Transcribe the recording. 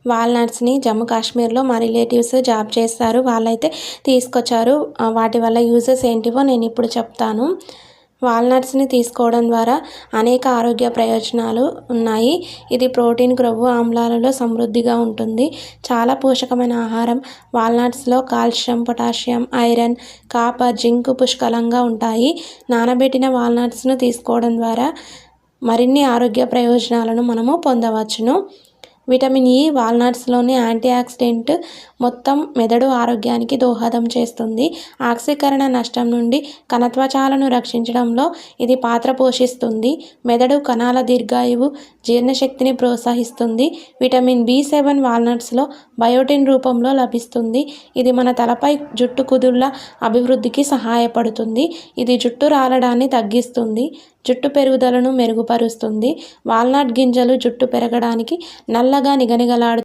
వాల్నట్స్‌ని జమ్మూ కాశ్మీర్‌లో మా రిలేటివ్స్ జాబ్ చేస్తారు. వాళ్ళైతే తీసుకొచ్చారు. వాటి వల్ల యూజెస్ ఏంటివో నేనిప్పుడు చెప్తాను. వాల్నట్స్‌ని తీసుకోవడం ద్వారా అనేక ఆరోగ్య ప్రయోజనాలు ఉన్నాయి. ఇది ప్రోటీన్, క్రొవ్వు, ఆమ్లాలలో సమృద్ధిగా ఉంటుంది. చాలా పోషకమైన ఆహారం. వాల్నట్స్‌లో calcium, potassium, iron, copper, zinc పుష్కలంగా ఉంటాయి. నానబెట్టిన వాల్నట్స్‌ను తీసుకోవడం ద్వారా మరిన్ని ఆరోగ్య ప్రయోజనాలను మనము పొందవచ్చును. విటమిన్ ఇ వాల్నట్స్‌లోని యాంటీఆక్సిడెంట్ మొత్తం మెదడు ఆరోగ్యానికి దోహదం చేస్తుంది. ఆక్సీకరణ నష్టం నుండి కణత్వచాలను రక్షించడంలో ఇది పాత్ర పోషిస్తుంది. మెదడు కణాల దీర్ఘాయువు, జీర్ణశక్తిని ప్రోత్సహిస్తుంది. విటమిన్ బి7 వాల్నట్స్‌లో బయోటిన్ రూపంలో లభిస్తుంది. ఇది మన తలపై జుట్టు కుదుళ్ల అభివృద్ధికి సహాయపడుతుంది. ఇది జుట్టు రాలడాన్ని తగ్గిస్తుంది. జుట్టు పెరుగుదలను మెరుగుపరుస్తుంది. వాల్నట్ గింజలు జుట్టు పెరగడానికి, నల్లగా నిగనిగలాడుతూ